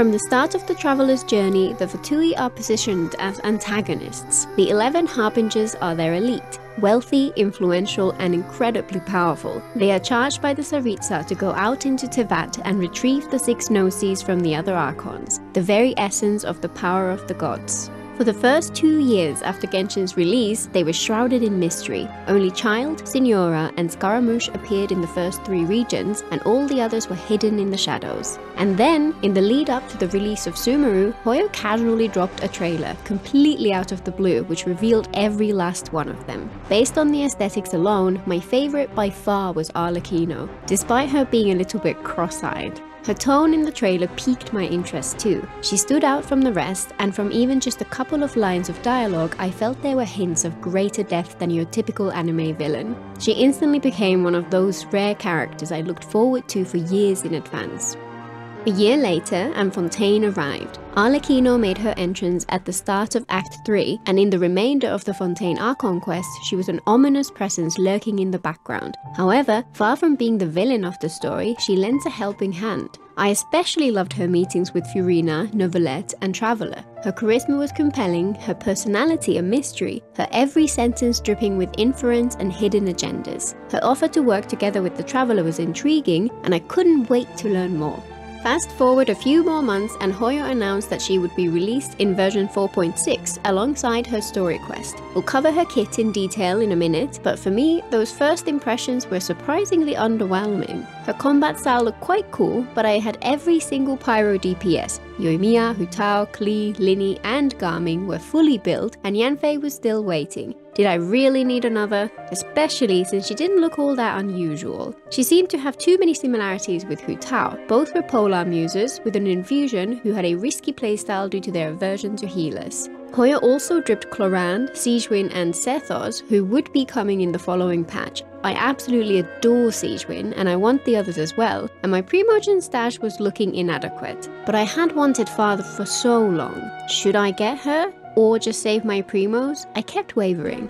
From the start of the traveler's journey, the Fatui are positioned as antagonists. The 11 Harbingers are their elite. Wealthy, influential, and incredibly powerful. They are charged by the Tsaritsa to go out into Teyvat and retrieve the 6 Gnosis from the other Archons, the very essence of the power of the gods. For the first 2 years after Genshin's release, they were shrouded in mystery. Only Child, Signora, and Scaramouche appeared in the first 3 regions, and all the others were hidden in the shadows. And then, in the lead up to the release of Sumeru, Hoyo casually dropped a trailer, completely out of the blue, which revealed every last one of them. Based on the aesthetics alone, my favorite by far was Arlecchino, despite her being a little bit cross-eyed. Her tone in the trailer piqued my interest too. She stood out from the rest, and from even just a couple of lines of dialogue, I felt there were hints of greater depth than your typical anime villain. She instantly became one of those rare characters I looked forward to for years in advance. A year later, and Fontaine arrived. Arlecchino made her entrance at the start of Act 3, and in the remainder of the Fontaine Archon quest, she was an ominous presence lurking in the background. However, far from being the villain of the story, she lent a helping hand. I especially loved her meetings with Furina, Neuvillette, and Traveler. Her charisma was compelling, her personality a mystery, her every sentence dripping with inference and hidden agendas. Her offer to work together with the Traveler was intriguing, and I couldn't wait to learn more. Fast forward a few more months and Hoyo announced that she would be released in version 4.6 alongside her story quest. We'll cover her kit in detail in a minute, but for me, those first impressions were surprisingly underwhelming. Her combat style looked quite cool, but I had every single pyro DPS. Yoimiya, Hutao, Klee, Lini, and Garming were fully built, and Yanfei was still waiting. Did I really need another? Especially since she didn't look all that unusual. She seemed to have too many similarities with Hutao. Both were polar muses with an infusion who had a risky playstyle due to their aversion to healers. Hoyo also dripped Clorand, Sigewinne, and Sethos, who would be coming in the following patch. I absolutely adore Sigewinne, and I want the others as well, and my Primogen stash was looking inadequate. But I had wanted Father for so long. Should I get her? Or just save my primos? I kept wavering.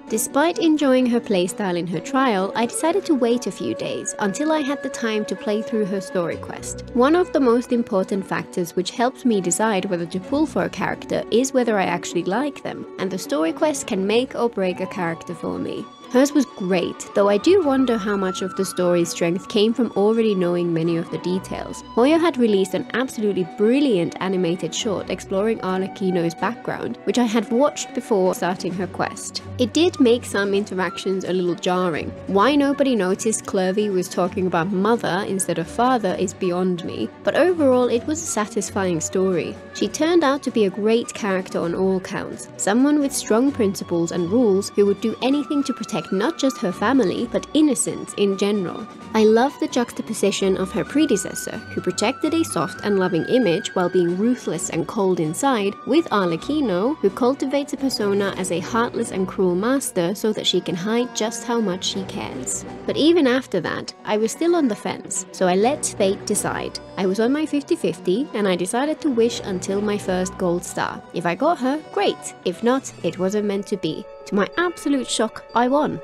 Despite enjoying her playstyle in her trial, I decided to wait a few days until I had the time to play through her story quest. One of the most important factors which helps me decide whether to pull for a character is whether I actually like them, and the story quest can make or break a character for me. Hers was great, though I do wonder how much of the story's strength came from already knowing many of the details. Hoyo had released an absolutely brilliant animated short exploring Arlecchino's background, which I had watched before starting her quest. It did make some interactions a little jarring. Why nobody noticed Clervy was talking about mother instead of father is beyond me, but overall it was a satisfying story. She turned out to be a great character on all counts, someone with strong principles and rules who would do anything to protect not just her family, but innocence in general. I love the juxtaposition of her predecessor, who projected a soft and loving image while being ruthless and cold inside, with Arlecchino, who cultivates a persona as a heartless and cruel master so that she can hide just how much she cares. But even after that, I was still on the fence, so I let fate decide. I was on my 50-50, and I decided to wish until my first gold star. If I got her, great. If not, it wasn't meant to be. To my absolute shock, I won.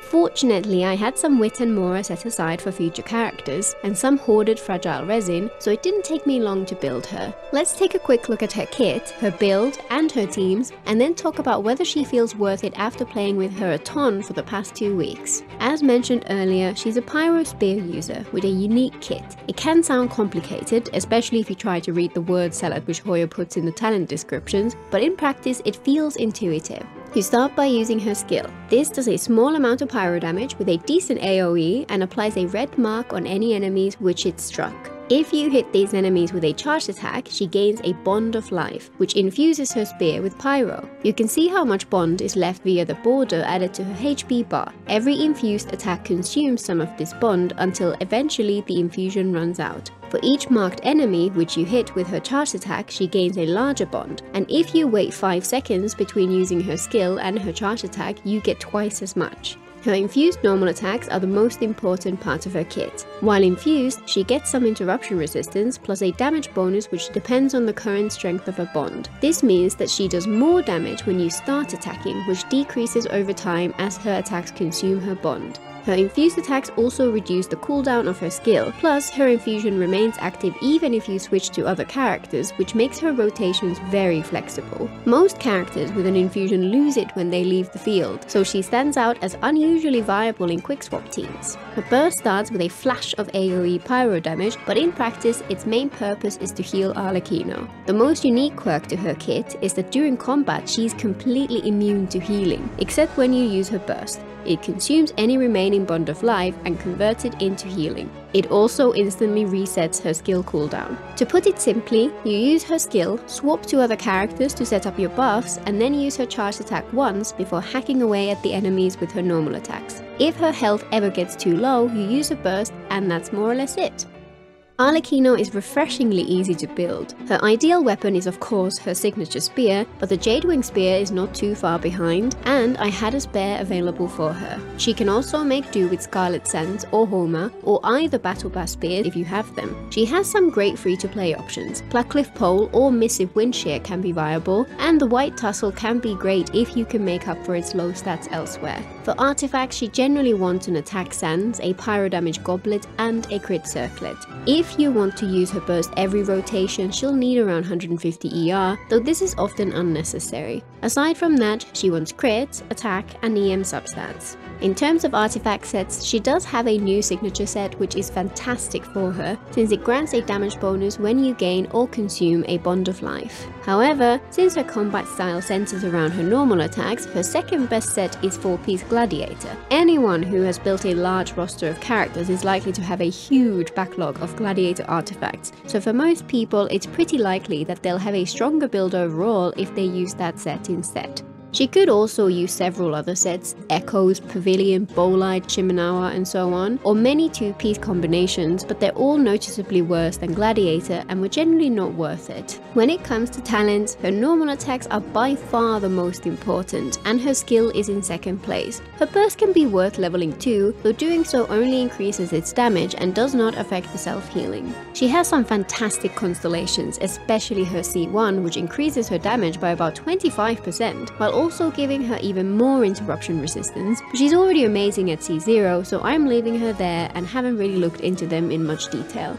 Fortunately, I had some wit and mora set aside for future characters, and some hoarded fragile resin, so it didn't take me long to build her. Let's take a quick look at her kit, her build, and her teams, and then talk about whether she feels worth it after playing with her a ton for the past 2 weeks. As mentioned earlier, she's a pyro spear user with a unique kit. It can sound complicated, especially if you try to read the word salad which Hoyo puts in the talent descriptions, but in practice it feels intuitive. You start by using her skill. This does a small amount of pyro damage with a decent AoE and applies a red mark on any enemies which it struck. If you hit these enemies with a charged attack, she gains a bond of life, which infuses her spear with pyro. You can see how much bond is left via the border added to her HP bar. Every infused attack consumes some of this bond until eventually the infusion runs out. For each marked enemy which you hit with her charged attack, she gains a larger bond, and if you wait 5 seconds between using her skill and her charged attack, you get twice as much. Her infused normal attacks are the most important part of her kit. While infused, she gets some interruption resistance plus a damage bonus which depends on the current strength of her bond. This means that she does more damage when you start attacking, which decreases over time as her attacks consume her bond. Her infused attacks also reduce the cooldown of her skill, plus her infusion remains active even if you switch to other characters, which makes her rotations very flexible. Most characters with an infusion lose it when they leave the field, so she stands out as unusually viable in quick swap teams. Her burst starts with a flash of AoE pyro damage, but in practice its main purpose is to heal Arlecchino. The most unique quirk to her kit is that during combat she's completely immune to healing, except when you use her burst. It consumes any remaining bond of life and converts it into healing. It also instantly resets her skill cooldown. To put it simply, you use her skill, swap to other characters to set up your buffs, and then use her charged attack once before hacking away at the enemies with her normal attacks. If her health ever gets too low, you use a burst, and that's more or less it. Arlecchino is refreshingly easy to build. Her ideal weapon is of course her signature spear, but the Jadewing spear is not too far behind, and I had a spare available for her. She can also make do with Scarlet Sands or Homa, or either Battle Pass spears if you have them. She has some great free-to-play options. Blackcliff Pole or Missive Windshear can be viable, and the White Tussle can be great if you can make up for its low stats elsewhere. For artifacts, she generally wants an attack sands, a pyro damage goblet, and a crit circlet. If you want to use her burst every rotation, she'll need around 150 ER, though this is often unnecessary. Aside from that, she wants crit, attack, and EM substats. In terms of artifact sets, she does have a new signature set which is fantastic for her, since it grants a damage bonus when you gain or consume a bond of life. However, since her combat style centers around her normal attacks, her second best set is 4-piece Gladiator. Anyone who has built a large roster of characters is likely to have a huge backlog of Gladiator artifacts, so for most people it's pretty likely that they'll have a stronger build overall if they use that set instead. She could also use several other sets, Echoes, Pavilion, Bolide, Shimenawa, and so on, or many 2-piece combinations, but they're all noticeably worse than Gladiator and were generally not worth it. When it comes to talents, her normal attacks are by far the most important, and her skill is in second place. Her burst can be worth leveling too, though doing so only increases its damage and does not affect the self-healing. She has some fantastic constellations, especially her C1, which increases her damage by about 25%, while also giving her even more interruption resistance, but she's already amazing at C0, so I'm leaving her there and haven't really looked into them in much detail.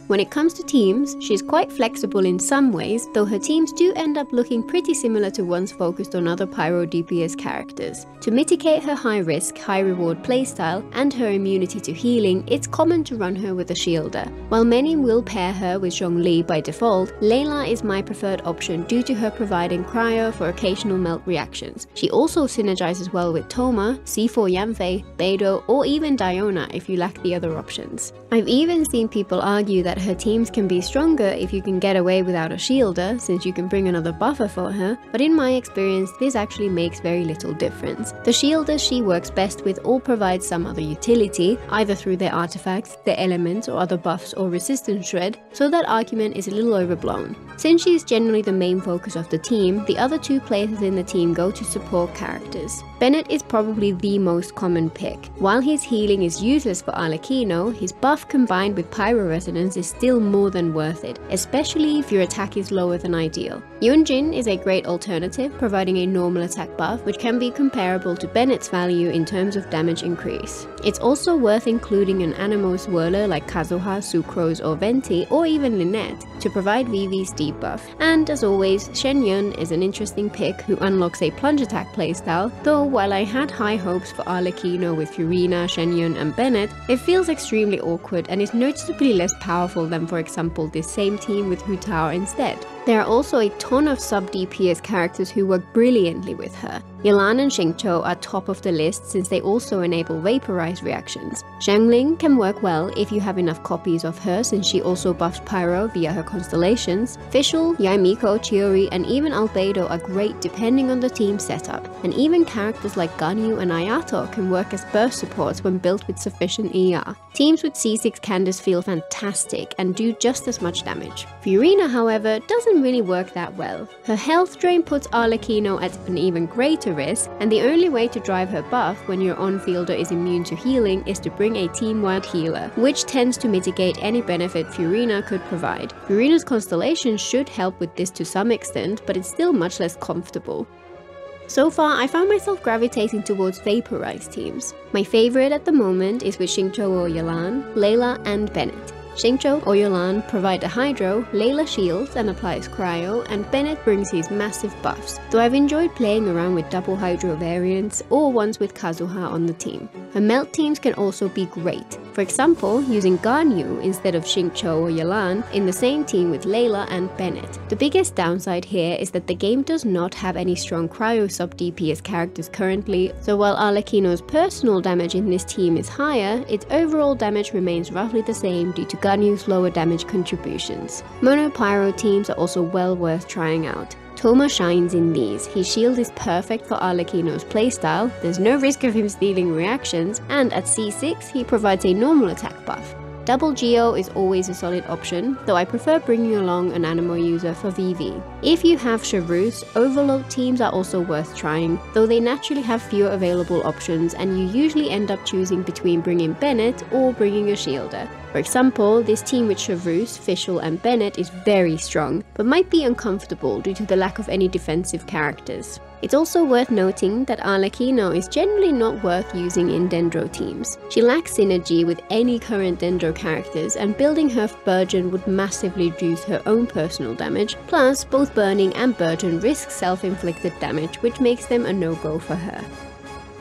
When it comes to teams, she's quite flexible in some ways, though her teams do end up looking pretty similar to ones focused on other Pyro DPS characters. To mitigate her high risk, high reward playstyle and her immunity to healing, it's common to run her with a shielder. While many will pair her with Zhongli by default, Layla is my preferred option due to her providing cryo for occasional melt reactions. She also synergizes well with Thoma, C4 Yanfei, Beidou, or even Diona if you lack the other options. I've even seen people argue that her teams can be stronger if you can get away without a shielder, since you can bring another buffer for her, but in my experience this actually makes very little difference. The shielders she works best with all provide some other utility, either through their artifacts, their elements, or other buffs or resistance shred, so that argument is a little overblown. Since she is generally the main focus of the team, the other two places in the team go to support characters. Bennett is probably the most common pick. While his healing is useless for Arlecchino, his buff combined with Pyro Resonance is still more than worth it, especially if your attack is lower than ideal. Yunjin is a great alternative, providing a normal attack buff which can be comparable to Bennett's value in terms of damage increase. It's also worth including an Anemo Swirler like Kazuha, Sucrose or Venti, or even Lynette, to provide Vivi's debuff. And as always, Shen Yun is an interesting pick who unlocks a plunge attack playstyle, though while I had high hopes for Arlecchino with Furina, Shen Yun and Bennett, it feels extremely awkward and is noticeably less powerful than for example this same team with Hu Tao instead. There are also a ton of sub-DPS characters who work brilliantly with her. Yelan and Xingqiu are top of the list since they also enable Vapourize reactions. Zhengling can work well if you have enough copies of her since she also buffs Pyro via her constellations. Fischl, Yaimiko, Chiori and even Albedo are great depending on the team setup, and even characters like Ganyu and Ayato can work as burst supports when built with sufficient ER. Teams with C6 Candace feel fantastic and do just as much damage. Furina, however, doesn't really work that well. Her health drain puts Arlecchino at an even greater risk, and the only way to drive her buff when your on-fielder is immune to healing is to bring a team-wide healer, which tends to mitigate any benefit Furina could provide. Furina's constellation should help with this to some extent, but it's still much less comfortable. So far, I found myself gravitating towards Vapourize teams. My favorite at the moment is with Xingqiu or Yelan, Layla and Bennett. Xingqiu or Yelan provide a hydro, Layla shields and applies cryo, and Bennett brings his massive buffs, though I've enjoyed playing around with double hydro variants or ones with Kazuha on the team. Her melt teams can also be great, for example using Ganyu instead of Xingqiu or Yelan in the same team with Layla and Bennett. The biggest downside here is that the game does not have any strong cryo sub DPS characters currently, so while Arlecchino's personal damage in this team is higher, its overall damage remains roughly the same due to Ganyu's lower damage contributions. Mono-pyro teams are also well worth trying out. Toma shines in these. His shield is perfect for Arlecchino's playstyle, there's no risk of him stealing reactions, and at C6 he provides a normal attack buff. Double Geo is always a solid option, though I prefer bringing along an Anemo user for VV. If you have Chevreuse, Overload teams are also worth trying, though they naturally have fewer available options and you usually end up choosing between bringing Bennett or bringing a Shielder. For example, this team with Chevreuse, Fischl and Bennett is very strong, but might be uncomfortable due to the lack of any defensive characters. It's also worth noting that Arlecchino is generally not worth using in Dendro teams. She lacks synergy with any current Dendro characters, and building her Burgeon would massively reduce her own personal damage, plus both Burning and Burgeon risk self-inflicted damage, which makes them a no-go for her.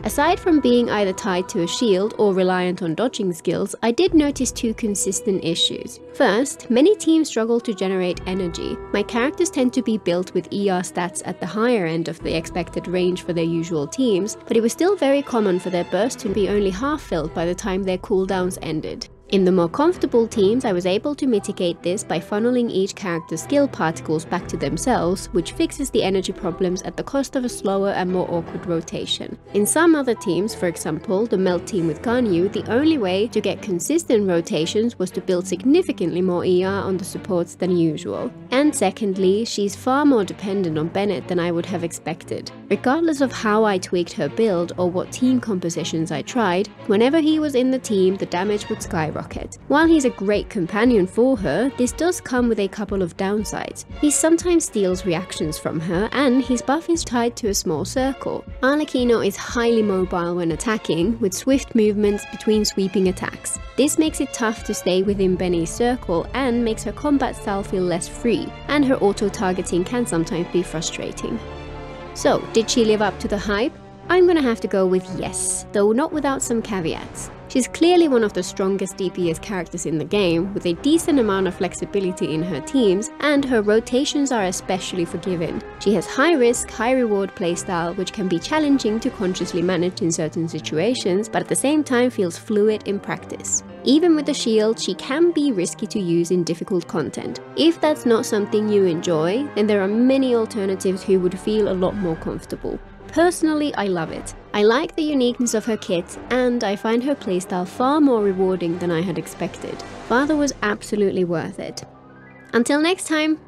Aside from being either tied to a shield or reliant on dodging skills, I did notice two consistent issues. First, many teams struggle to generate energy. My characters tend to be built with ER stats at the higher end of the expected range for their usual teams, but it was still very common for their burst to be only half filled by the time their cooldowns ended. In the more comfortable teams, I was able to mitigate this by funneling each character's skill particles back to themselves, which fixes the energy problems at the cost of a slower and more awkward rotation. In some other teams, for example the Melt team with Ganyu, the only way to get consistent rotations was to build significantly more ER on the supports than usual. And secondly, she's far more dependent on Bennett than I would have expected. Regardless of how I tweaked her build or what team compositions I tried, whenever he was in the team, the damage would skyrocket. While he's a great companion for her, this does come with a couple of downsides. He sometimes steals reactions from her, and his buff is tied to a small circle. Arlecchino is highly mobile when attacking, with swift movements between sweeping attacks. This makes it tough to stay within Benny's circle and makes her combat style feel less free, and her auto-targeting can sometimes be frustrating. So, did she live up to the hype? I'm gonna have to go with yes, though not without some caveats. She's clearly one of the strongest DPS characters in the game, with a decent amount of flexibility in her teams, and her rotations are especially forgiving. She has high risk, high reward playstyle, which can be challenging to consciously manage in certain situations, but at the same time feels fluid in practice. Even with the shield, she can be risky to use in difficult content. If that's not something you enjoy, then there are many alternatives who would feel a lot more comfortable. Personally, I love it. I like the uniqueness of her kit, and I find her playstyle far more rewarding than I had expected. Father was absolutely worth it. Until next time!